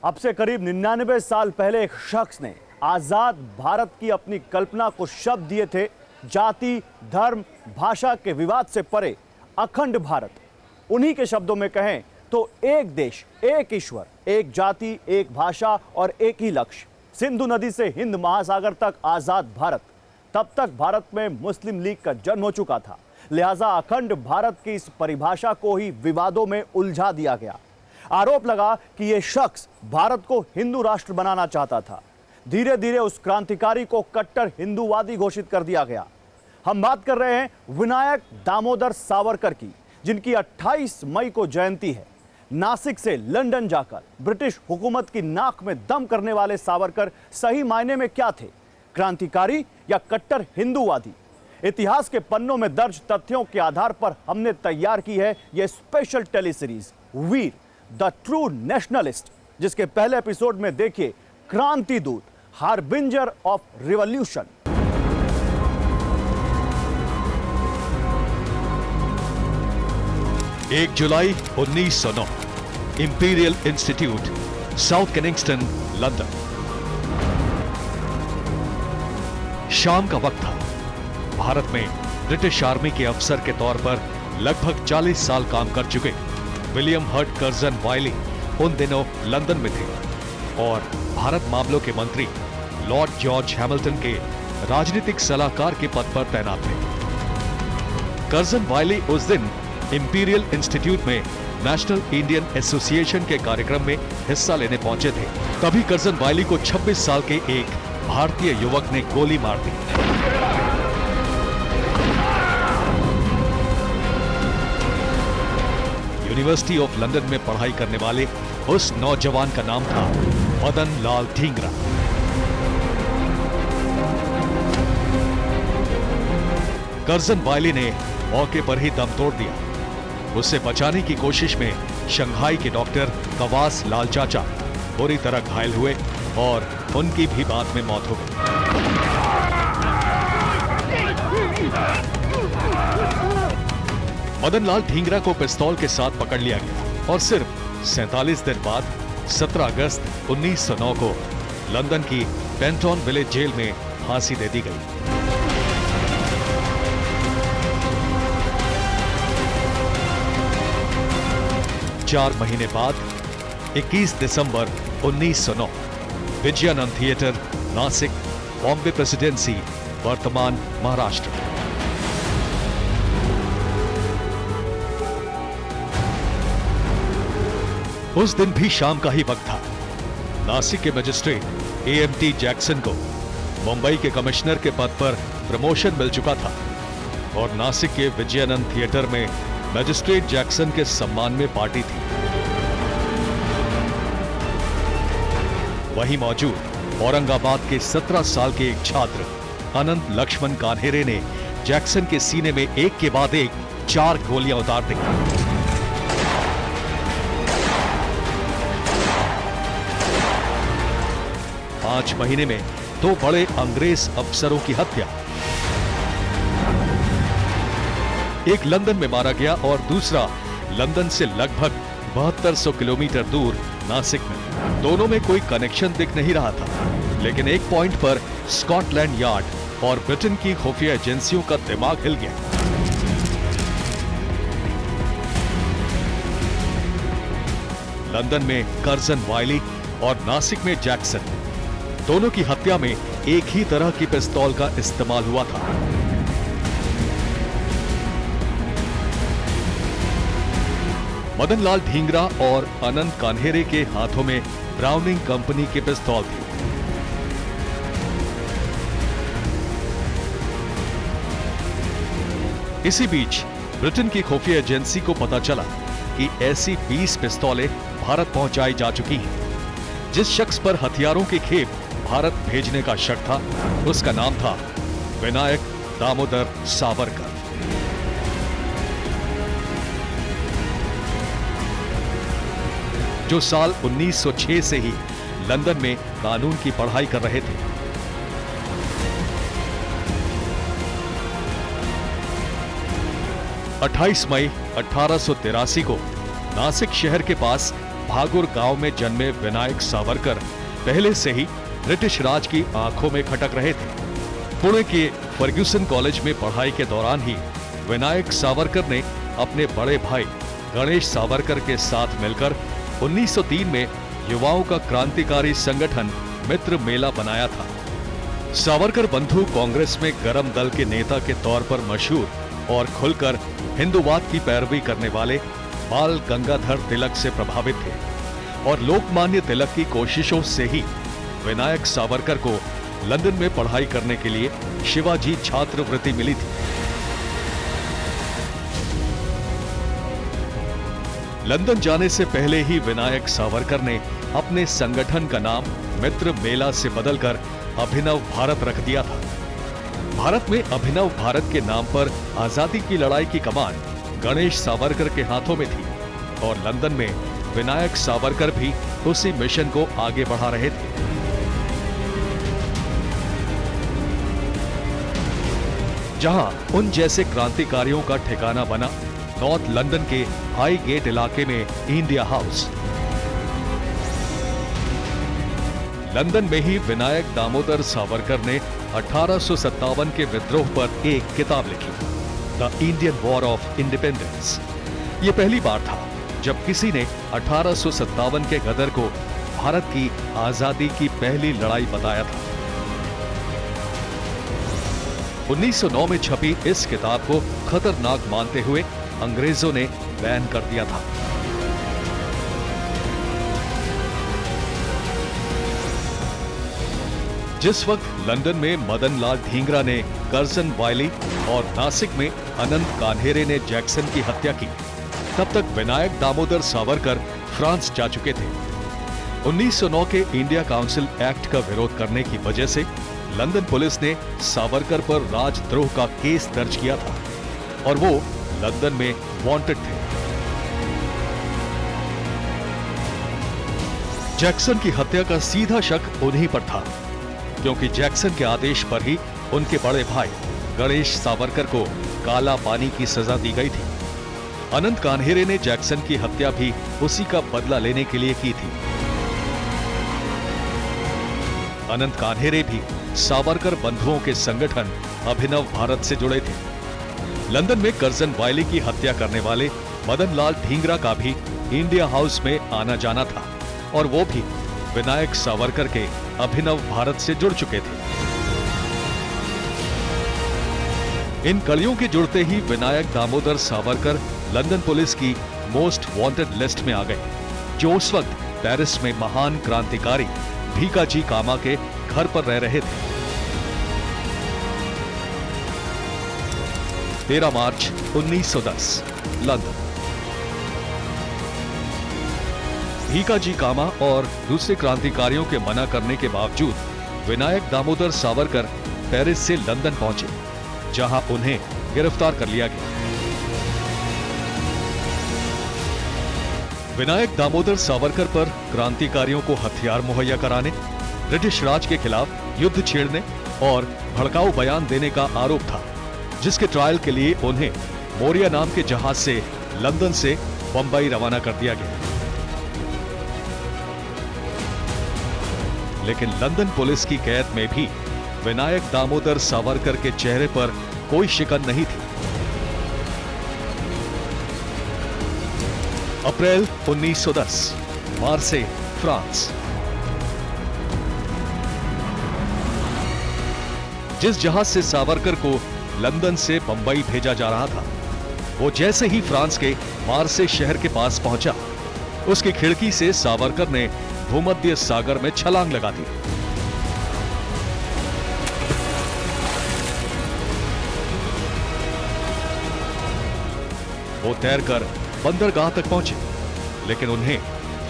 अब से करीब 99 साल पहले एक शख्स ने आजाद भारत की अपनी कल्पना को शब्द दिए थे। जाति, धर्म, भाषा के विवाद से परे अखंड भारत। उन्हीं के शब्दों में कहें तो एक देश, एक ईश्वर, एक जाति, एक भाषा और एक ही लक्ष्य। सिंधु नदी से हिंद महासागर तक आजाद भारत। तब तक भारत में मुस्लिम लीग का जन्म हो चुका था, लिहाजा अखंड भारत की इस परिभाषा को ही विवादों में उलझा दिया गया। आरोप लगा कि यह शख्स भारत को हिंदू राष्ट्र बनाना चाहता था। धीरे धीरे उस क्रांतिकारी को कट्टर हिंदूवादी घोषित कर दिया गया। हम बात कर रहे हैं विनायक दामोदर सावरकर की, जिनकी 28 मई को जयंती है। नासिक से लंदन जाकर ब्रिटिश हुकूमत की नाक में दम करने वाले सावरकर सही मायने में क्या थे, क्रांतिकारी या कट्टर हिंदूवादी? इतिहास के पन्नों में दर्ज तथ्यों के आधार पर हमने तैयार की है यह special teleseries Veer the true nationalist, जिसके पहले एपिसोड में देखिए क्रांति दूत, हार्बिंजर ऑफ रिवॉल्यूशन। एक जुलाई 1909, इंपीरियल इंस्टीट्यूट, साउथ केनिंगस्टन, लंदन। शाम का वक्त था। भारत में ब्रिटिश आर्मी के अफसर के तौर पर लगभग 40 साल काम कर चुके विलियम हर्ट कर्जन वाइली उन दिनों लंदन में थे और भारत मामलों के मंत्री लॉर्ड जॉर्ज हैमिल्टन के राजनीतिक सलाहकार के पद पर तैनात थे। कर्जन वाइली उस दिन इंपीरियल इंस्टीट्यूट में नेशनल इंडियन एसोसिएशन के कार्यक्रम में हिस्सा लेने पहुंचे थे। तभी कर्जन वाइली को 26 साल के एक भारतीय युवक ने गोली मार दी। यूनिवर्सिटी ऑफ लंदन में पढ़ाई करने वाले उस नौजवान का नाम था मदन लाल ढींगरा। कर्जन वाइली ने मौके पर ही दम तोड़ दिया। उसे बचाने की कोशिश में शंघाई के डॉक्टर कवास लाल चाचा बुरी तरह घायल हुए और उनकी भी बाद में मौत हो गई। मदन लाल ढींगरा को पिस्तौल के साथ पकड़ लिया गया और सिर्फ 47 दिन बाद 17 अगस्त 1909 को लंदन की पेंटन विलेज जेल में फांसी दे दी गई। चार महीने बाद 21 दिसंबर 1909 विजयानंद थिएटर, नासिक, बॉम्बे प्रेसिडेंसी, वर्तमान महाराष्ट्र। उस दिन भी शाम का ही वक्त था। नासिक के मजिस्ट्रेट एएमटी जैक्सन को मुंबई के कमिश्नर के पद पर प्रमोशन मिल चुका था और नासिक के विजयानंद थिएटर में मजिस्ट्रेट जैक्सन के सम्मान में पार्टी थी। वहीं मौजूद औरंगाबाद के 17 साल के एक छात्र अनंत लक्ष्मण कान्हेरे ने जैक्सन के सीने में एक के बाद एक 4 गोलियां उतार दी। पांच महीने में 2 बड़े अंग्रेज अफसरों की हत्या, एक लंदन में मारा गया और दूसरा लंदन से लगभग 7200 किलोमीटर दूर नासिक में। दोनों में कोई कनेक्शन दिख नहीं रहा था, लेकिन एक पॉइंट पर स्कॉटलैंड यार्ड और ब्रिटेन की खुफिया एजेंसियों का दिमाग हिल गया। लंदन में कर्जन वाइली और नासिक में जैक्सन, दोनों की हत्या में एक ही तरह की पिस्तौल का इस्तेमाल हुआ था। मदन लाल ढींगरा और अनंत कान्हेरे के हाथों में ब्राउनिंग कंपनी की पिस्तौल थी। इसी बीच ब्रिटेन की खुफिया एजेंसी को पता चला कि ऐसी 20 पिस्तौलें भारत पहुंचाई जा चुकी हैं। जिस शख्स पर हथियारों की खेप भारत भेजने का शक था, उसका नाम था विनायक दामोदर सावरकर। जो साल 1906 से ही लंदन में कानून की पढ़ाई कर रहे थे। 28 मई 1883 को नासिक शहर के पास भागुर गांव में जन्मे विनायक सावरकर पहले से ही ब्रिटिश राज की आंखों में खटक रहे थे। पुणे के फर्ग्यूसन कॉलेज में पढ़ाई के दौरान ही विनायक सावरकर ने अपने बड़े भाई गणेश सावरकर के साथ मिलकर 1903 में युवाओं का क्रांतिकारी संगठन मित्र मेला बनाया था। सावरकर बंधु कांग्रेस में गरम दल के नेता के तौर पर मशहूर और खुलकर हिंदूवाद की पैरवी करने वाले बाल गंगाधर तिलक से प्रभावित थे और लोकमान्य तिलक की कोशिशों से ही विनायक सावरकर को लंदन में पढ़ाई करने के लिए शिवाजी छात्रवृत्ति मिली थी। लंदन जाने से पहले ही विनायक सावरकर ने अपने संगठन का नाम मित्र मेला से बदलकर अभिनव भारत रख दिया था। भारत में अभिनव भारत के नाम पर आजादी की लड़ाई की कमान गणेश सावरकर के हाथों में थी और लंदन में विनायक सावरकर भी उसी मिशन को आगे बढ़ा रहे थे। जहां उन जैसे क्रांतिकारियों का ठिकाना बना नॉर्थ लंदन के हाई गेट इलाके में इंडिया हाउस। लंदन में ही विनायक दामोदर सावरकर ने 1857 के विद्रोह पर एक किताब लिखी, the Indian war of independence. यह पहली बार था जब किसी ने 1857 के गदर को भारत की आजादी की पहली लड़ाई बताया था। 1909 में छपी इस किताब को खतरनाक मानते हुए अंग्रेजों ने बैन कर दिया था। जिस वक्त लंदन में मदन लाल ढींगरा ने कर्जन वायली और नासिक में अनंत कान्हेरे ने जैक्सन की हत्या की, तब तक विनायक दामोदर सावरकर फ्रांस जा चुके थे। 1909 के इंडिया काउंसिल एक्ट का विरोध करने की वजह से लंदन पुलिस ने सावरकर पर राजद्रोह का केस दर्ज किया था और वो लंदन में वांटेड थे। जैक्सन की हत्या का सीधा शक उन्हीं पर था, क्योंकि जैक्सन के आदेश पर ही उनके बड़े भाई गणेश सावरकर को काला पानी की सजा दी गई थी। अनंत कान्हेरे ने जैक्सन की हत्या भी उसी का बदला लेने के लिए की थी। अनंत कान्हेरे भी सावरकर बंधुओं के संगठन अभिनव भारत से जुड़े थे। लंदन में कर्जन वायली की हत्या करने वाले मदन लाल ढींगरा का भी इंडिया हाउस में आना जाना था और वो भी विनायक सावरकर के अभिनव भारत से जुड़ चुके थे। इन कड़ियों के जुड़ते ही विनायक दामोदर सावरकर लंदन पुलिस की मोस्ट वांटेड लिस्ट में आ गए, जो उस वक्त पेरिस में महान क्रांतिकारी भीकाजी कामा के घर पर रह रहे थे। 13 मार्च 1910 लंदन। भीकाजी कामा और दूसरे क्रांतिकारियों के मना करने के बावजूद विनायक दामोदर सावरकर पेरिस से लंदन पहुंचे, जहां उन्हें गिरफ्तार कर लिया गया। विनायक दामोदर सावरकर पर क्रांतिकारियों को हथियार मुहैया कराने, ब्रिटिश राज के खिलाफ युद्ध छेड़ने और भड़काऊ बयान देने का आरोप था, जिसके ट्रायल के लिए उन्हें मोरिया नाम के जहाज से लंदन से बंबई रवाना कर दिया गया। लेकिन लंदन पुलिस की कैद में भी विनायक दामोदर सावरकर के चेहरे पर कोई शिकन नहीं थी। अप्रैल 1910 मार्से, फ्रांस। जिस जहाज से सावरकर को लंदन से बंबई भेजा जा रहा था, वो जैसे ही फ्रांस के मार्से शहर के पास पहुंचा, उसकी खिड़की से सावरकर ने भूमध्य सागर में छलांग लगा दी। वो तैरकर बंदरगाह तक पहुंचे, लेकिन उन्हें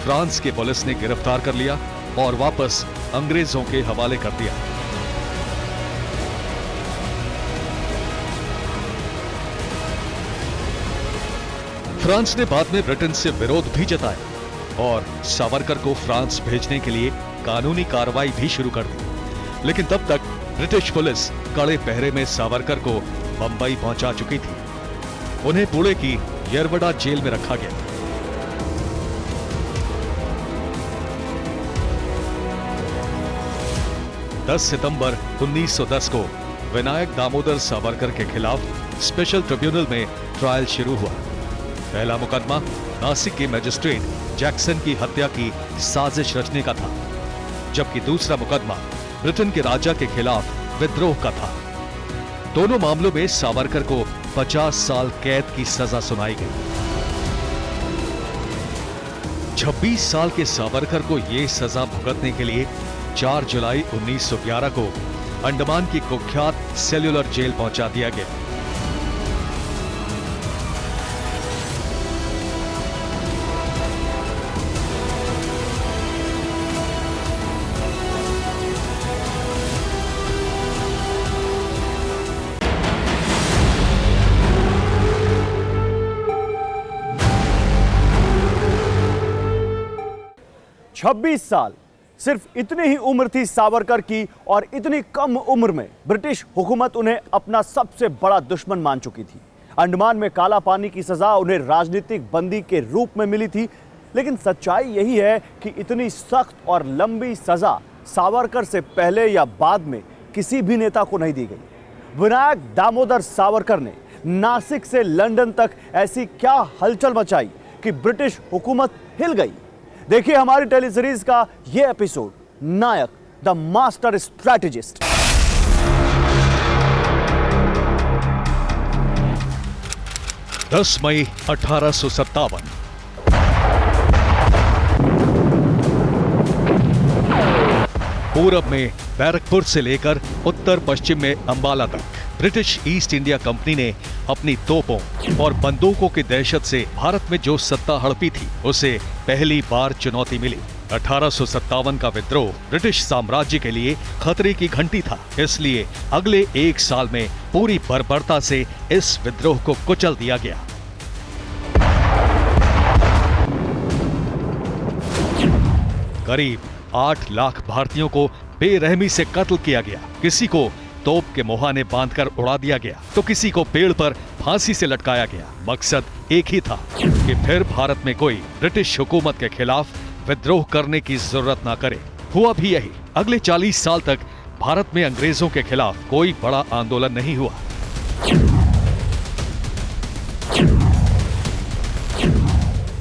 फ्रांस के पुलिस ने गिरफ्तार कर लिया और वापस अंग्रेजों के हवाले कर दिया। फ्रांस ने बाद में ब्रिटेन से विरोध भी जताया और सावरकर को फ्रांस भेजने के लिए कानूनी कार्रवाई भी शुरू कर दी। लेकिन तब तक ब्रिटिश पुलिस कड़े पहरे में सावरकर को बंबई पहुंचा चुकी थी। उन्हें पुणे की येरवडा जेल में रखा गया। 10 सितंबर 1910 को विनायक दामोदर सावरकर के खिलाफ स्पेशल ट्रिब्यूनल में ट्रायल शुरू हुआ। पहला मुकदमा नासिक के मजिस्ट्रेट जैक्सन की हत्या की साजिश रचने का था, जबकि दूसरा मुकदमा ब्रिटेन के राजा के खिलाफ विद्रोह का था। दोनों मामलों में सावरकर को 50 साल कैद की सजा सुनाई गई। 26 साल के सावरकर को यह सजा भुगतने के लिए 4 जुलाई 1911 को अंडमान की कुख्यात सेल्युलर जेल पहुंचा दिया गया। छब्बीस साल, सिर्फ इतनी ही उम्र थी सावरकर की, और इतनी कम उम्र में ब्रिटिश हुकूमत उन्हें अपना सबसे बड़ा दुश्मन मान चुकी थी। अंडमान में काला पानी की सजा उन्हें राजनीतिक बंदी के रूप में मिली थी, लेकिन सच्चाई यही है कि इतनी सख्त और लंबी सजा सावरकर से पहले या बाद में किसी भी नेता को नहीं दी गई। विनायक दामोदर सावरकर ने नासिक से लंदन तक ऐसी क्या हलचल मचाई कि ब्रिटिश हुकूमत हिल गई। देखिए हमारी टेलीसीरीज का यह episode, Nayak the master strategist. मई 1857 पूरब में बैरकपुर से लेकर उत्तर पश्चिम में अंबाला तक ब्रिटिश ईस्ट इंडिया कंपनी ने अपनी तोपों और बंदूकों की दहशत से भारत में जो सत्ता हड़पी थी, उसे पहली बार चुनौती मिली। 1857 का विद्रोह ब्रिटिश साम्राज्य के लिए खतरे की घंटी था, इसलिए अगले एक साल में पूरी बर्बरता से इस विद्रोह को कुचल दिया गया। करीब 8 लाख भारतीयों को बेरहमी से कत्ल किया गया। किसी को तोप के मुहाने बांधकर उड़ा दिया गया, तो किसी को पेड़ पर फांसी से लटकाया गया। मकसद एक ही था कि फिर भारत में कोई ब्रिटिश हुकूमत के खिलाफ विद्रोह करने की जरूरत ना करे। हुआ भी यही। अगले 40 साल तक भारत में अंग्रेजों के खिलाफ कोई बड़ा आंदोलन नहीं हुआ।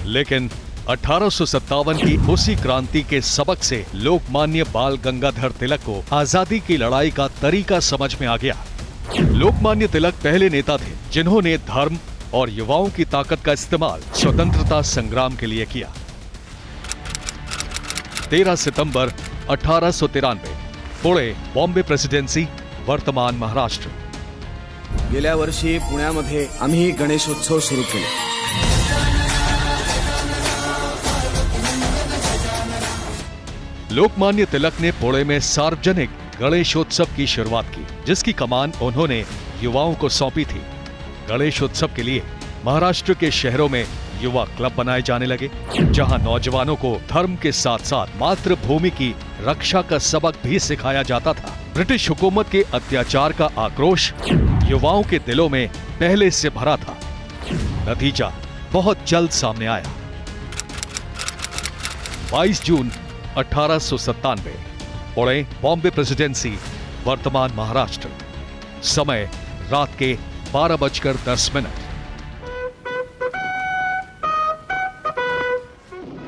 लेकिन 1857 की उसी क्रांति के सबक से लोकमान्य बाल गंगाधर तिलक को आजादी की लड़ाई का तरीका समझ में आ गया। लोकमान्य तिलक पहले नेता थे जिन्होंने धर्म और युवाओं की ताकत का इस्तेमाल स्वतंत्रता संग्राम के लिए किया। 13 सितंबर 1893 पुणे, बॉम्बे प्रेसिडेन्सी, वर्तमान महाराष्ट्र। गेल्या वर्षी पुण्यामध्ये आम्ही गणेशोत्सव सुरू केले। लोकमान्य तिलक ने पुणे में सार्वजनिक गणेशोत्सव की शुरुआत की, जिसकी कमान उन्होंने युवाओं को सौंपी थी। गणेशोत्सव के लिए महाराष्ट्र के शहरों में युवा क्लब बनाए जाने लगे, जहां नौजवानों को धर्म के साथ साथ मातृभूमि की रक्षा का सबक भी सिखाया जाता था। ब्रिटिश हुकूमत के अत्याचार का आक्रोश युवाओं के दिलों में पहले से भरा था। नतीजा बहुत जल्द सामने आया। 22 जून 1897 पुणे, बॉम्बे प्रेसिडेंसी, वर्तमान महाराष्ट्र। समय रात के 12:10।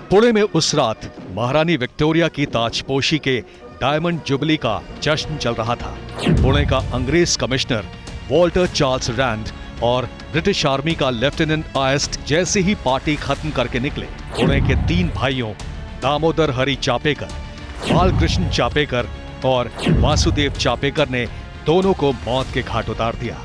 पुणे में उस रात महारानी विक्टोरिया की ताजपोशी के डायमंड जुबली का जश्न चल रहा था। पुणे का अंग्रेज कमिश्नर वॉल्टर चार्ल्स रैंड और ब्रिटिश आर्मी का लेफ्टिनेंट आयस्ट जैसे ही पार्टी खत्म करके निकले, पुणे के 3 भाइयों दामोदर हरि चापेकर, बालकृष्ण चापेकर और वासुदेव चापेकर ने दोनों को मौत के घाट उतार दिया।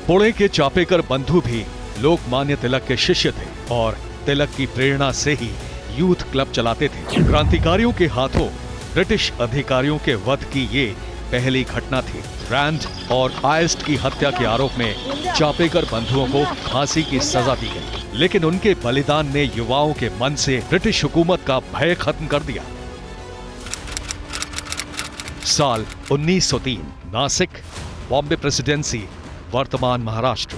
पुणे के चापेकर बंधु भी लोकमान्य तिलक के शिष्य थे और तिलक की प्रेरणा से ही यूथ क्लब चलाते थे। क्रांतिकारियों के हाथों ब्रिटिश अधिकारियों के वध की ये पहली घटना थी। रैंड और आयस्ट की हत्या के आरोप में चापेकर बंधुओं को फांसी की सजा दी गई, लेकिन उनके बलिदान ने युवाओं के मन से ब्रिटिश हुकूमत का भय खत्म कर दिया। साल 1903, नासिक, बॉम्बे प्रेसिडेंसी, वर्तमान महाराष्ट्र।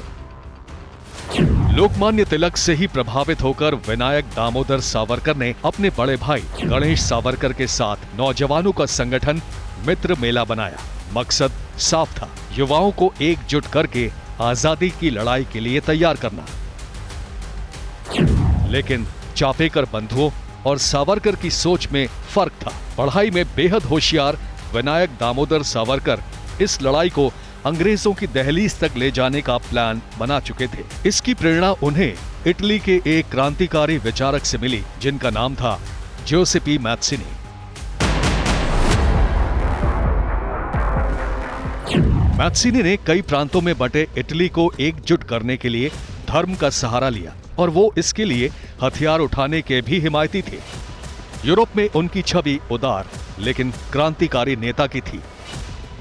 लोकमान्य तिलक से ही प्रभावित होकर विनायक दामोदर सावरकर ने अपने बड़े भाई गणेश सावरकर के साथ नौजवानों का संगठन मित्र मेला बनाया। मकसद साफ था, युवाओं को एकजुट करके आजादी की लड़ाई के लिए तैयार करना। लेकिन चापेकर बंधुओं और सावरकर की सोच में फर्क था। पढ़ाई में बेहद होशियार विनायक दामोदर सावरकर इस लड़ाई को अंग्रेजों की दहलीज तक ले जाने का प्लान बना चुके थे। इसकी प्रेरणा उन्हें इटली के एक क्रांतिकारी विचारक से मिली जिनका नाम था जोसेपी मैत्सिनी। मैत्सिनी ने कई प्रांतों में बटे इटली को एकजुट करने के लिए धर्म का सहारा लिया और वो इसके लिए हथियार उठाने के भी हिमायती थे। यूरोप में उनकी छवि उदार लेकिन क्रांतिकारी नेता की थी।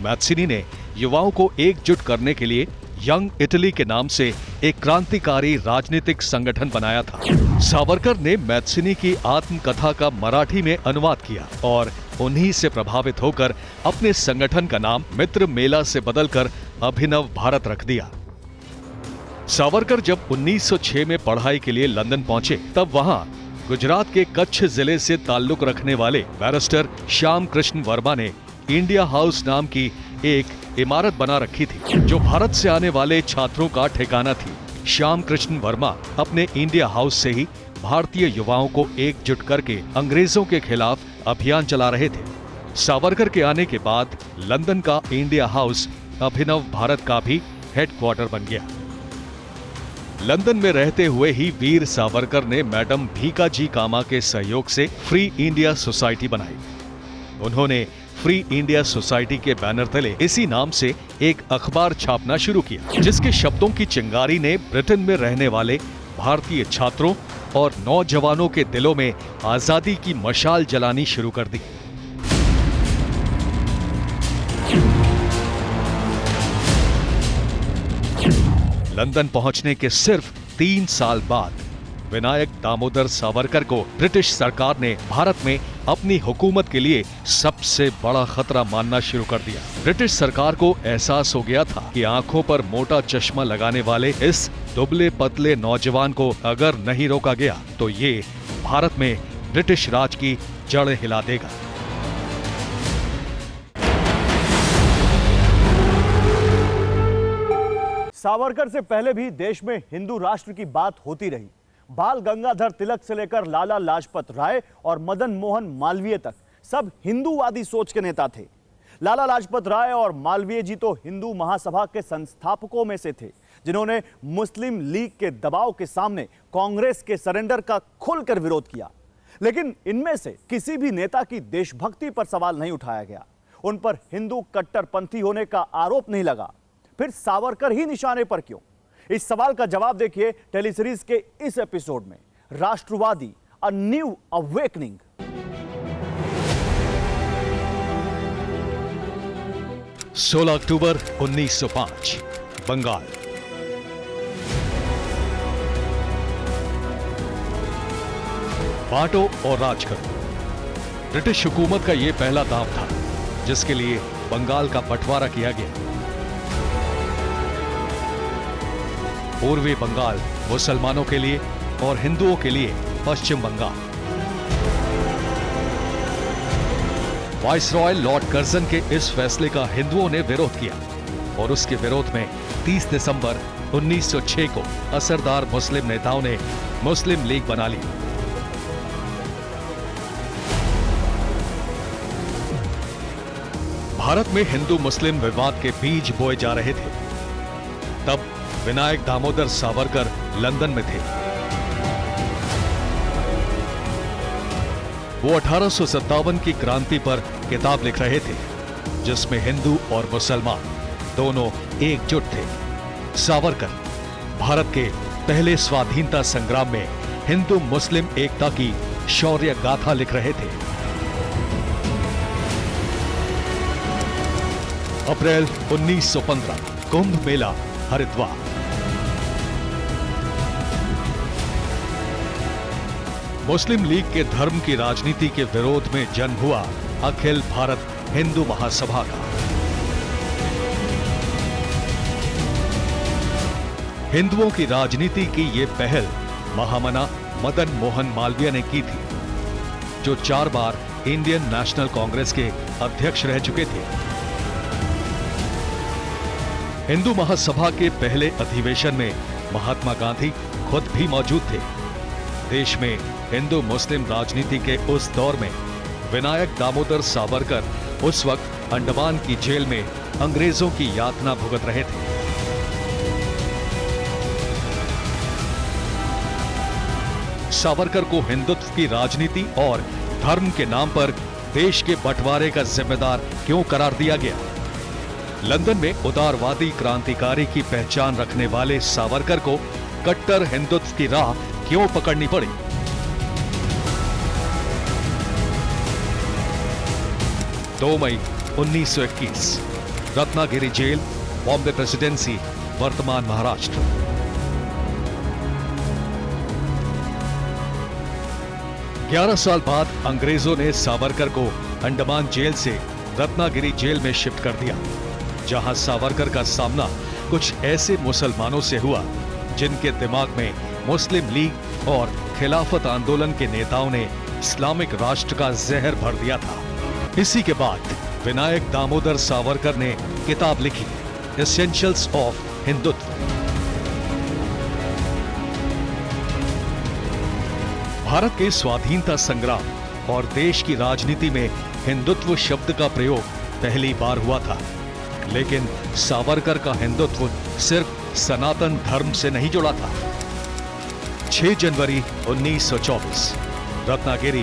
मैत्सिनी ने युवाओं को एकजुट करने के लिए यंग इटली के नाम से एक क्रांतिकारी राजनीतिक संगठन बनाया था। सावरकर ने मैत्सिनी की आत्मकथा का मराठी में अनुवाद किया और उन्हीं से प्रभावित होकर अपने संगठन का नाम मित्र मेला से बदलकर अभिनव भारत रख दिया। सावरकर जब 1906 में पढ़ाई के लिए लंदन पहुंचे तब वहां गुजरात के कच्छ जिले से ताल्लुक रखने वाले बैरिस्टर श्याम कृष्ण वर्मा ने इंडिया हाउस नाम की एक इमारत बना रखी थी जो भारत से आने वाले छात्रों का ठिकाना थी। श्याम कृष्ण वर्मा अपने इंडिया हाउस से ही भारतीय युवाओं को एकजुट करके अंग्रेजों के खिलाफ अभियान चला रहे थे। सावरकर के आने के बाद लंदन का इंडिया हाउस अभिनव भारत का भी हेडक्वार्टर बन गया। लंदन में रहते हुए ही वीर सावरकर ने मैडम भीकाजी कामा के सहयोग से फ्री इंडिया सोसाइटी बनाई। उन्होंने फ्री इंडिया सोसाइटी के बैनर तले इसी नाम से एक अखबार छापना शुरू किया जिसके शब्दों की चिंगारी ने ब्रिटेन में रहने वाले भारतीय छात्रों और नौजवानों के दिलों में आजादी की मशाल जलानी शुरू कर दी। लंदन पहुंचने के सिर्फ 3 साल बाद विनायक दामोदर सावरकर को ब्रिटिश सरकार ने भारत में अपनी हुकूमत के लिए सबसे बड़ा खतरा मानना शुरू कर दिया। ब्रिटिश सरकार को एहसास हो गया था कि आंखों पर मोटा चश्मा लगाने वाले इस दुबले पतले नौजवान को अगर नहीं रोका गया तो ये भारत में ब्रिटिश राज की जड़ें हिला देगा। सावरकर से पहले भी देश में हिंदू राष्ट्र की बात होती रही। बाल गंगाधर तिलक से लेकर लाला लाजपत राय और मदन मोहन मालवीय तक सब हिंदूवादी सोच के नेता थे। लाला लाजपत राय और मालवीय जी तो हिंदू महासभा के संस्थापकों में से थे जिन्होंने मुस्लिम लीग के दबाव के सामने कांग्रेस के सरेंडर का खुलकर विरोध किया। लेकिन इनमें से किसी भी नेता की देशभक्ति पर सवाल नहीं उठाया गया। उन पर हिंदू कट्टरपंथी होने का आरोप नहीं लगा। फिर सावरकर ही निशाने पर क्यों? इस सवाल का जवाब देखिए टेलीसीरीज के इस एपिसोड में, राष्ट्रवादी अ न्यू अवेकनिंग। सोलह अक्टूबर 1905 बंगाल। बांटो और राज करो। ब्रिटिश हुकूमत का यह पहला दांव था जिसके लिए बंगाल का बंटवारा किया गया। पूर्वी बंगाल मुसलमानों के लिए और हिंदुओं के लिए पश्चिम बंगाल। वाइसरॉय लॉर्ड कर्जन के इस फैसले का हिंदुओं ने विरोध किया और उसके विरोध में 30 दिसंबर 1906 को असरदार मुस्लिम नेताओं ने मुस्लिम लीग बना ली। भारत में हिंदू मुस्लिम विवाद के बीज बोए जा रहे थे। तब विनायक दामोदर सावरकर लंदन में थे। वो 1857 की क्रांति पर किताब लिख रहे थे जिसमें हिंदू और मुसलमान दोनों एकजुट थे। सावरकर भारत के पहले स्वाधीनता संग्राम में हिंदू मुस्लिम एकता की शौर्य गाथा लिख रहे थे। अप्रैल 1915 कुंभ मेला हरिद्वार। मुस्लिम लीग के धर्म की राजनीति के विरोध में जन्म हुआ अखिल भारत हिंदू महासभा का। हिंदुओं की राजनीति की ये पहल महामना मदन मोहन मालवीय ने की थी, जो 4 बार इंडियन नेशनल कांग्रेस के अध्यक्ष रह चुके थे। हिंदू महासभा के पहले अधिवेशन में महात्मा गांधी खुद भी मौजूद थे। देश में हिंदू मुस्लिम राजनीति के उस दौर में विनायक दामोदर सावरकर उस वक्त अंडमान की जेल में अंग्रेजों की यातना भुगत रहे थे। सावरकर को हिंदुत्व की राजनीति और धर्म के नाम पर देश के बंटवारे का जिम्मेदार क्यों करार दिया गया? लंदन में उदारवादी क्रांतिकारी की पहचान रखने वाले सावरकर को कट्टर हिंदुत्व की राह क्यों पकड़नी पड़ी? दो मई 1921, रत्नागिरी जेल, बॉम्बे प्रेसिडेंसी, वर्तमान महाराष्ट्र। ग्यारह साल बाद अंग्रेजों ने सावरकर को अंडमान जेल से रत्नागिरी जेल में शिफ्ट कर दिया, जहां सावरकर का सामना कुछ ऐसे मुसलमानों से हुआ जिनके दिमाग में मुस्लिम लीग और खिलाफत आंदोलन के नेताओं ने इस्लामिक राष्ट्र का जहर भर दिया था। इसी के बाद विनायक दामोदर सावरकर ने किताब लिखी, एसेंशियल्स ऑफ हिंदुत्व। भारत के स्वाधीनता संग्राम और देश की राजनीति में हिंदुत्व शब्द का प्रयोग पहली बार हुआ था, लेकिन सावरकर का हिंदुत्व सिर्फ सनातन धर्म से नहीं जुड़ा था। 6 जनवरी 1924, रत्नागिरी,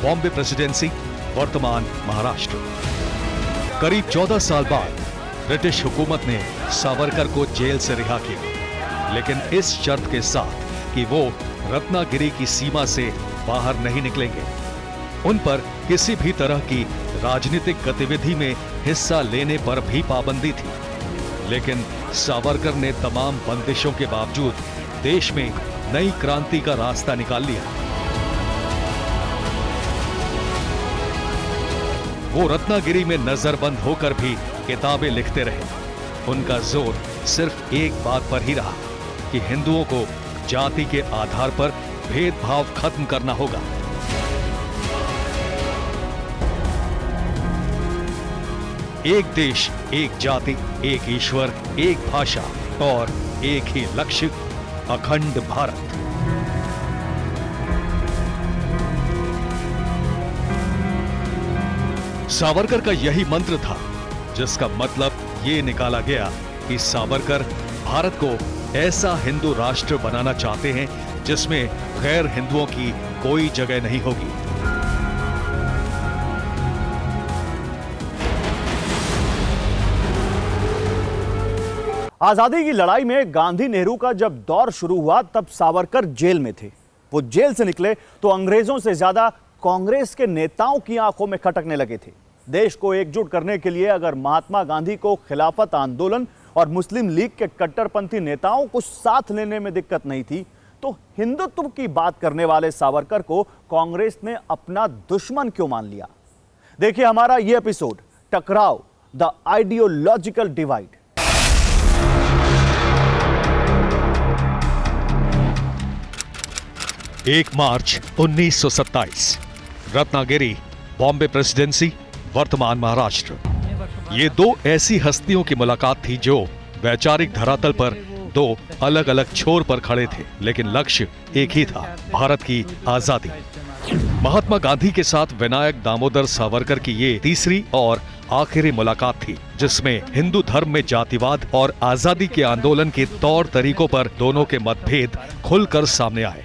बॉम्बे प्रेसिडेंसी, वर्तमान महाराष्ट्र। करीब 14 साल बाद ब्रिटिश हुकूमत ने सावरकर को जेल से रिहा किया, लेकिन इस शर्त के साथ कि वो रत्नागिरी की सीमा से बाहर नहीं निकलेंगे। उन पर किसी भी तरह की राजनीतिक गतिविधि में हिस्सा लेने पर भी पाबंदी थी, लेकिन सावरकर ने तमाम बंदिशों के बावजूद देश में नई क्रांति का रास्ता निकाल लिया। वो रत्नागिरी में नजरबंद होकर भी किताबें लिखते रहे। उनका जोर सिर्फ एक बात पर ही रहा कि हिंदुओं को जाति के आधार पर भेदभाव खत्म करना होगा। एक देश, एक जाति, एक ईश्वर, एक भाषा और एक ही लक्ष्य, अखंड भारत। सावरकर का यही मंत्र था, जिसका मतलब ये निकाला गया कि सावरकर भारत को ऐसा हिंदू राष्ट्र बनाना चाहते हैं जिसमें गैर हिंदुओं की कोई जगह नहीं होगी। आजादी की लड़ाई में गांधी नेहरू का जब दौर शुरू हुआ तब सावरकर जेल में थे। वो जेल से निकले तो अंग्रेजों से ज्यादा कांग्रेस के नेताओं की आंखों में खटकने लगे थे। देश को एकजुट करने के लिए अगर महात्मा गांधी को खिलाफत आंदोलन और मुस्लिम लीग के कट्टरपंथी नेताओं को साथ लेने में दिक्कत नहीं थी, तो हिंदुत्व की बात करने वाले सावरकर को कांग्रेस ने अपना दुश्मन क्यों मान लिया? देखिए हमारा यह एपिसोड, टकराव, द आइडियोलॉजिकल डिवाइड। एक मार्च 1927, रत्नागिरी, बॉम्बे प्रेसिडेंसी, वर्तमान महाराष्ट्र। ये दो ऐसी हस्तियों की मुलाकात थी जो वैचारिक धरातल पर दो अलग अलग छोर पर खड़े थे, लेकिन लक्ष्य एक ही था, भारत की आजादी। महात्मा गांधी के साथ विनायक दामोदर सावरकर की ये तीसरी और आखिरी मुलाकात थी, जिसमें हिंदू धर्म में जातिवाद और आजादी के आंदोलन के तौर तरीकों पर दोनों के मतभेद खुलकर सामने आए।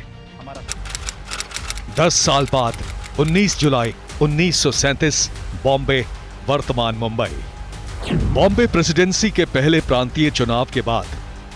10 साल बाद 19 जुलाई 1937, बॉम्बे, वर्तमान मुंबई। बॉम्बे प्रेसिडेंसी के पहले प्रांतीय चुनाव के बाद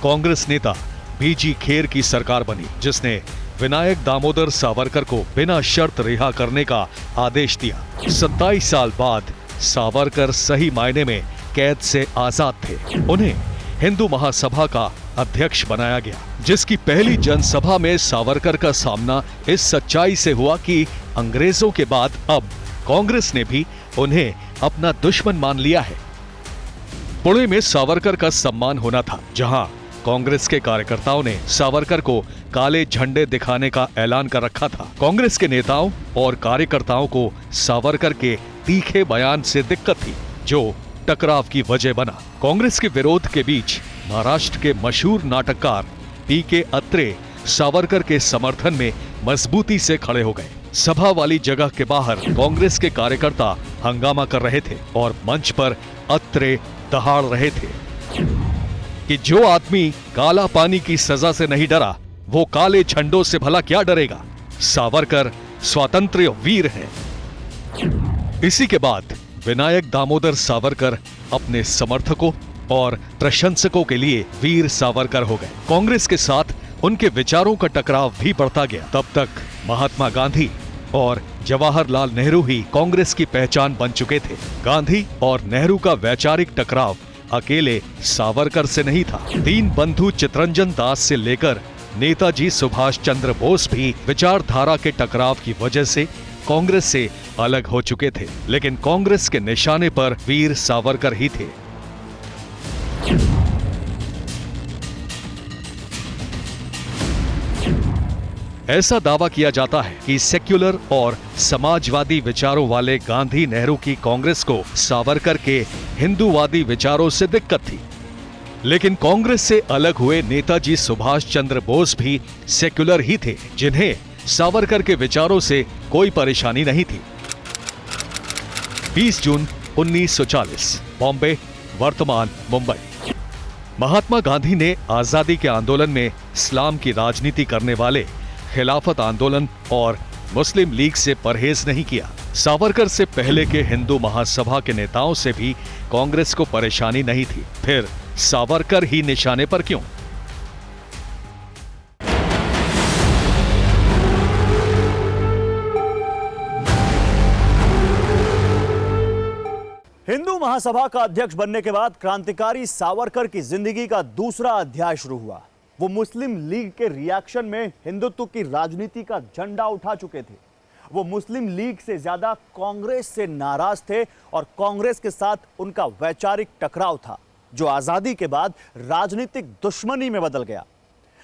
कांग्रेस नेता बीजी खेर की सरकार बनी, जिसने विनायक दामोदर सावरकर को बिना शर्त रिहा करने का आदेश दिया। 27 साल बाद सावरकर सही मायने में कैद से आजाद थे। उन्हें हिंदू महासभा का अध्यक्ष बनाया गया, जिसकी पहली जनसभा में सावरकर का सामना इस सच्चाई से हुआ कि अंग्रेजों के बाद अब कांग्रेस ने भी उन्हें अपना दुश्मन मान लिया है। पुणे में सावरकर का सम्मान होना था, जहां कांग्रेस के कार्यकर्ताओं ने सावरकर को काले झंडे दिखाने का ऐलान कर रखा था। कांग्रेस के नेताओं और कार्यकर्ताओं को सावरकर के तीखे बयान से दिक्कत थी, जो टकराव की वजह बना। कांग्रेस के विरोध के बीच महाराष्ट्र के मशहूर नाटककार पीके अत्रे सावरकर के समर्थन में मजबूती से खड़े हो गए। सभा वाली जगह के बाहर कांग्रेस के कार्यकर्ता हंगामा कर रहे थे और मंच पर अत्रे दहाड़ रहे थे कि जो आदमी काला पानी की सजा से नहीं डरा, वो काले झंडों से भला क्या डरेगा। सावरकर स्वातंत्र्य वीर है। इसी के बाद विनायक दामोदर सावरकर अपने समर्थकों और प्रशंसकों के लिए वीर सावरकर हो गए। कांग्रेस के साथ उनके विचारों का टकराव भी बढ़ता गया। तब तक महात्मा गांधी और जवाहरलाल नेहरू ही कांग्रेस की पहचान बन चुके थे। गांधी और नेहरू का वैचारिक टकराव अकेले सावरकर से नहीं था। दीनबंधु चितरंजन दास से लेकर नेताजी सुभाष चंद्र बोस भी विचारधारा के टकराव की वजह से कांग्रेस से अलग हो चुके थे, लेकिन कांग्रेस के निशाने पर वीर सावरकर ही थे। ऐसा दावा किया जाता है कि सेक्युलर और समाजवादी विचारों वाले गांधी नेहरू की कांग्रेस को सावरकर के हिंदूवादी विचारों से दिक्कत थी, लेकिन कांग्रेस से अलग हुए नेताजी सुभाष चंद्र बोस भी सेक्युलर ही थे, जिन्हें सावरकर के विचारों से कोई परेशानी नहीं थी। 20 जून 1940 बॉम्बे, वर्तमान मुंबई। महात्मा गांधी ने आजादी के आंदोलन में इस्लाम की राजनीति करने वाले खिलाफत आंदोलन और मुस्लिम लीग से परहेज नहीं किया। सावरकर से पहले के हिंदू महासभा के नेताओं से भी कांग्रेस को परेशानी नहीं थी, फिर सावरकर ही निशाने पर क्यों? हिंदू महासभा का अध्यक्ष बनने के बाद क्रांतिकारी सावरकर की जिंदगी का दूसरा अध्याय शुरू हुआ। वो मुस्लिम लीग के रिएक्शन में हिंदुत्व की राजनीति का झंडा उठा चुके थे। वो मुस्लिम लीग से ज्यादा कांग्रेस से नाराज थे और कांग्रेस के साथ उनका वैचारिक टकराव था, जो आजादी के बाद राजनीतिक दुश्मनी में बदल गया।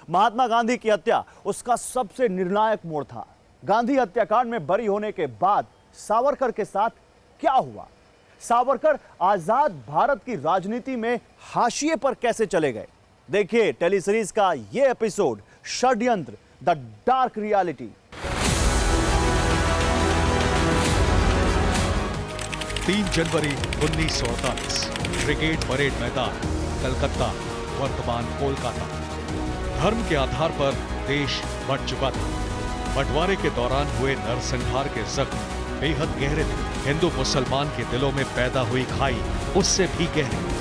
महात्मा गांधी की हत्या उसका सबसे निर्णायक मोड़ था। गांधी हत्याकांड में बरी होने के बाद सावरकर के साथ क्या हुआ? सावरकर आजाद भारत की राजनीति में हाशिए पर कैसे चले गए? देखिए टेलीसीरीज का यह एपिसोड, षड्यंत्र, the dark reality. 3 January 1948 brigade parade मैदान, कलकत्ता, वर्तमान कोलकाता। धर्म के आधार पर देश बंट चुका था। बंटवारे के दौरान हुए नरसंहार के जख्म बेहद गहरे थे। हिंदू मुसलमान के दिलों में पैदा हुई खाई उससे भी गहरी।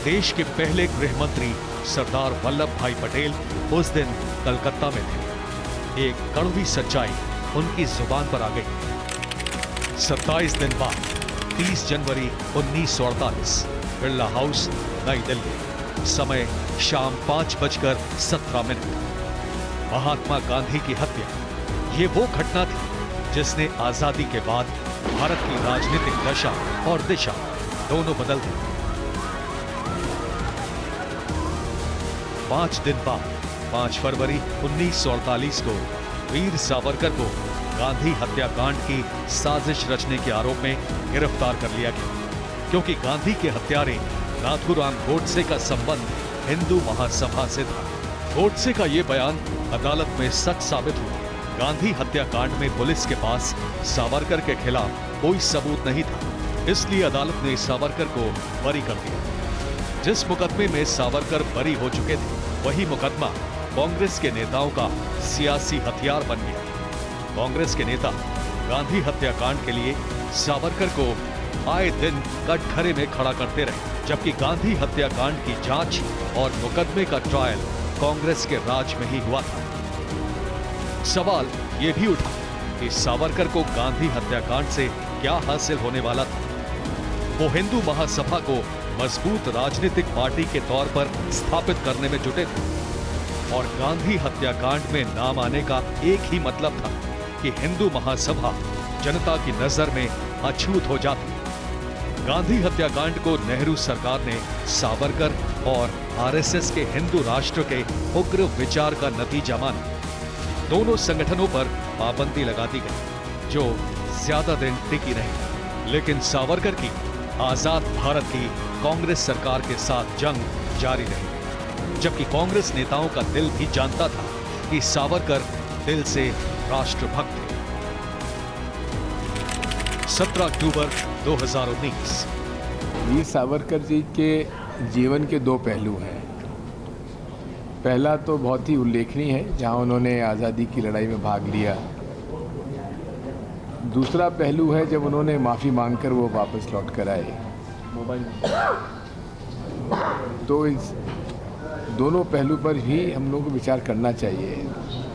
देश के पहले गृह मंत्री सरदार वल्लभ भाई पटेल उस दिन कलकत्ता में थे। एक कड़वी सच्चाई उनकी जुबान पर आ गई। 27 दिन बाद 30 जनवरी 1948 बिरला हाउस, नई दिल्ली। समय शाम 5:17। महात्मा गांधी की हत्या, ये वो घटना थी जिसने आजादी के बाद भारत की राजनीतिक दशा और दिशा दोनों बदल दी। 5 दिन बाद 5 फरवरी 1948 को वीर सावरकर को गांधी हत्याकांड की साजिश रचने के आरोप में गिरफ्तार कर लिया गया, क्योंकि गांधी के हत्यारे नाथूराम गोडसे का संबंध हिंदू महासभा से था। गोडसे का ये बयान अदालत में सच साबित हुआ। गांधी हत्याकांड में पुलिस के पास सावरकर के खिलाफ कोई सबूत नहीं था, इसलिए अदालत ने सावरकर को बरी कर दिया। जिस मुकदमे में सावरकर बरी हो चुके थे, वही मुकदमा कांग्रेस के नेताओं का सियासी हथियार बन गया। कांग्रेस के नेता गांधी हत्याकांड के लिए सावरकर को आए दिन कटघरे में खड़ा करते रहे, जबकि गांधी हत्याकांड की जांच और मुकदमे का ट्रायल कांग्रेस के राज में ही हुआ था। सवाल ये भी उठा कि सावरकर को गांधी हत्याकांड से क्या हासिल होने वाला था। वो हिंदू महासभा को मजबूत राजनीतिक पार्टी के तौर पर स्थापित करने में जुटे थे और गांधी हत्याकांड में नाम आने का एक ही मतलब था कि हिंदू महासभा जनता की नजर में अछूत हो जाती। गांधी हत्याकांड को नेहरू सरकार ने सावरकर और आरएसएस के हिंदू राष्ट्र के उग्र विचार का नतीजा माना। दोनों संगठनों पर पाबंदी लगा दी गई, जो ज्यादा दिन टिकी नहीं। लेकिन सावरकर की आजाद भारत की कांग्रेस सरकार के साथ जंग जारी रही, जबकि कांग्रेस नेताओं का दिल भी जानता था कि सावरकर दिल से राष्ट्रभक्त थे। 17 अक्टूबर 2019। वीर सावरकर जी के जीवन के दो पहलू हैं। पहला तो बहुत ही उल्लेखनीय है, जहां उन्होंने आज़ादी की लड़ाई में भाग लिया। दूसरा पहलू है जब उन्होंने माफ़ी मांगकर वो वापस लौट कर आए। तो इस दोनों पहलू पर भी हम लोगों को विचार करना चाहिए,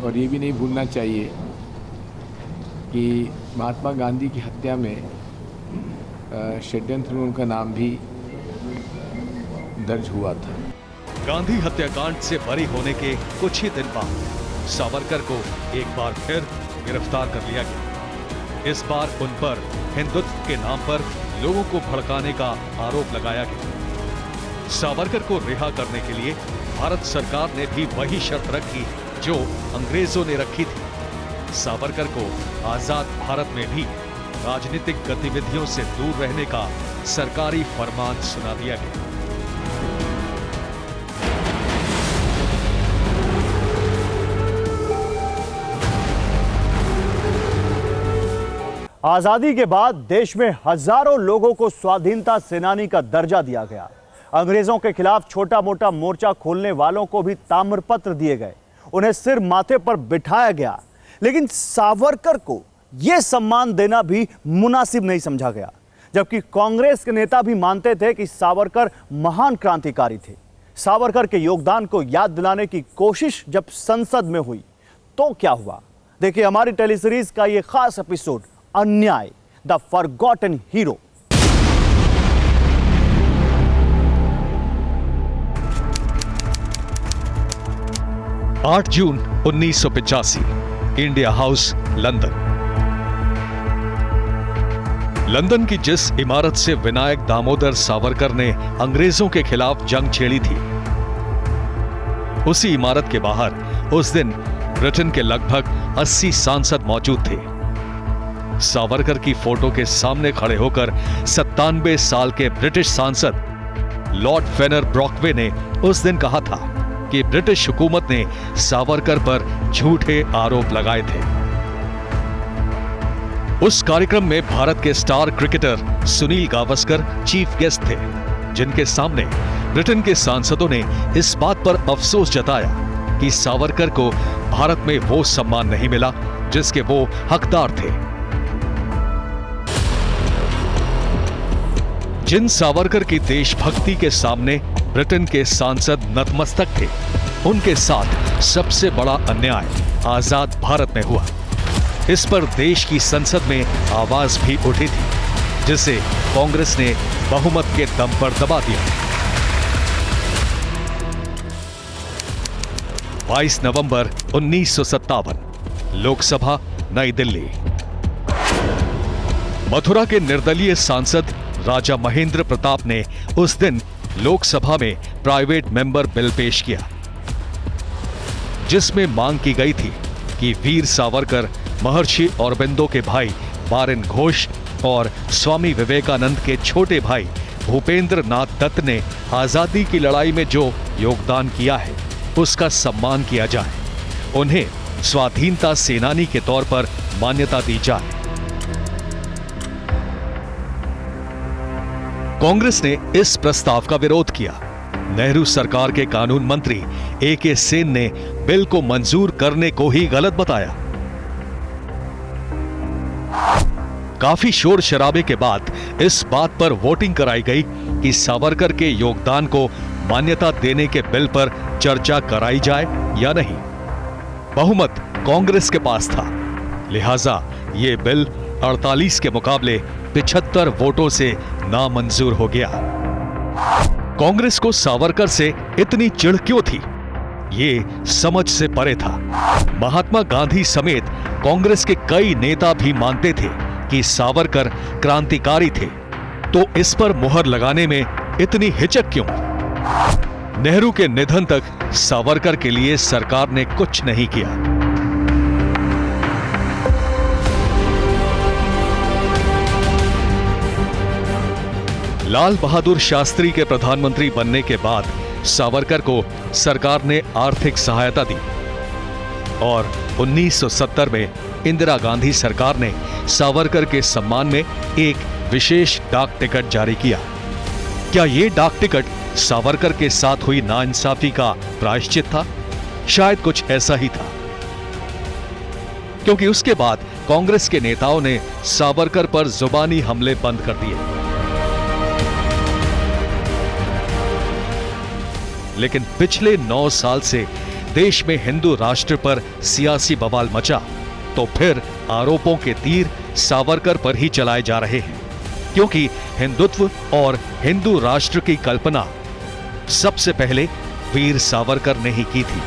और ये भी नहीं भूलना चाहिए कि महात्मा गांधी की हत्या में षड्यंत्र में उनका नाम भी दर्ज हुआ था। गांधी हत्याकांड से बरी होने के कुछ ही दिन बाद सावरकर को एक बार फिर गिरफ्तार कर लिया गया। इस बार उन पर हिंदुत्व के नाम पर लोगों को भड़काने का आरोप लगाया गया। सावरकर को रिहा करने के लिए भारत सरकार ने भी वही शर्त रखी जो अंग्रेजों ने रखी थी। सावरकर को आजाद भारत में भी राजनीतिक गतिविधियों से दूर रहने का सरकारी फरमान सुना दिया गया। आजादी के बाद देश में हजारों लोगों को स्वाधीनता सेनानी का दर्जा दिया गया। अंग्रेजों के खिलाफ छोटा मोटा मोर्चा खोलने वालों को भी ताम्रपत्र दिए गए, उन्हें सिर माथे पर बिठाया गया। लेकिन सावरकर को यह सम्मान देना भी मुनासिब नहीं समझा गया, जबकि कांग्रेस के नेता भी मानते थे कि सावरकर महान क्रांतिकारी थे। सावरकर के योगदान को याद दिलाने की कोशिश जब संसद में हुई तो क्या हुआ, देखिए हमारी टेलीसीरीज का यह खास एपिसोड अन्याय, द फॉरगॉटन हीरो। आठ जून 1985, इंडिया हाउस, लंदन। लंदन की जिस इमारत से विनायक दामोदर सावरकर ने अंग्रेजों के खिलाफ जंग छेड़ी थी, उसी इमारत के बाहर उस दिन ब्रिटेन के लगभग 80 सांसद मौजूद थे। सावरकर की फोटो के सामने खड़े होकर 97 साल के ब्रिटिश सांसद लॉर्ड फेनर ब्रॉकवे ने उस दिन कहा था कि ब्रिटिश हुकूमत ने सावरकर पर झूठे आरोप लगाए थे। उस कार्यक्रम में भारत के star cricketer Sunil Gavaskar chief guest थे, जिनके सामने ब्रिटेन के सांसदों ने इस बात पर अफसोस जताया कि सावरकर को भारत में वो सम्मान नहीं मिला जिसके वो हकदार थे। जिन सावरकर की देशभक्ति के सामने ब्रिटेन के सांसद नतमस्तक थे, उनके साथ सबसे बड़ा अन्याय आजाद भारत में हुआ। इस पर देश की संसद में आवाज भी उठी थी, जिसे कांग्रेस ने बहुमत के दम पर दबा दिया। 22 नवंबर 1957, लोकसभा, नई दिल्ली। मथुरा के निर्दलीय सांसद राजा महेंद्र प्रताप ने उस दिन लोकसभा में प्राइवेट मेंबर बिल पेश किया, जिसमें मांग की गई थी कि वीर सावरकर महर्षि औरबिंदो के भाई बारेन घोष और स्वामी विवेकानंद के छोटे भाई भूपेंद्र नाथ दत्त ने आजादी की लड़ाई में जो योगदान किया है, उसका सम्मान किया जाए। उन्हें स्वाधीनता सेनानी के तौर पर मान्यता दी जाए। कांग्रेस ने इस प्रस्ताव का विरोध किया। नेहरू सरकार के कानून मंत्री ए.के. सेन ने बिल को मंजूर करने को ही गलत बताया। काफी शोर शराबे के बाद इस बात पर वोटिंग कराई गई कि सावरकर के योगदान को मान्यता देने के बिल पर चर्चा कराई जाए या नहीं। बहुमत कांग्रेस के पास था, लिहाजा ये बिल 48 के मुकाबले 75 वोटों से नामंजूर हो गया। कांग्रेस को सावरकर से इतनी चिढ़ क्यों थी, ये समझ से परे था। महात्मा गांधी समेत कांग्रेस के कई नेता भी मानते थे कि सावरकर क्रांतिकारी थे, तो इस पर मुहर लगाने में इतनी हिचक क्यों? नेहरू के निधन तक सावरकर के लिए सरकार ने कुछ नहीं किया। लाल बहादुर शास्त्री के प्रधानमंत्री बनने के बाद सावरकर को सरकार ने आर्थिक सहायता दी और 1970 में इंदिरा गांधी सरकार ने सावरकर के सम्मान में एक विशेष डाक टिकट जारी किया। क्या यह डाक टिकट सावरकर के साथ हुई नाइंसाफी का प्रायश्चित था? शायद कुछ ऐसा ही था, क्योंकि उसके बाद कांग्रेस के नेताओं ने सावरकर पर जुबानी हमले बंद कर दिए। लेकिन पिछले 9 साल से देश में हिंदू राष्ट्र पर सियासी बवाल मचा, तो फिर आरोपों के तीर सावरकर पर ही चलाए जा रहे हैं, क्योंकि हिंदुत्व और हिंदू राष्ट्र की कल्पना सबसे पहले वीर सावरकर ने ही की थी।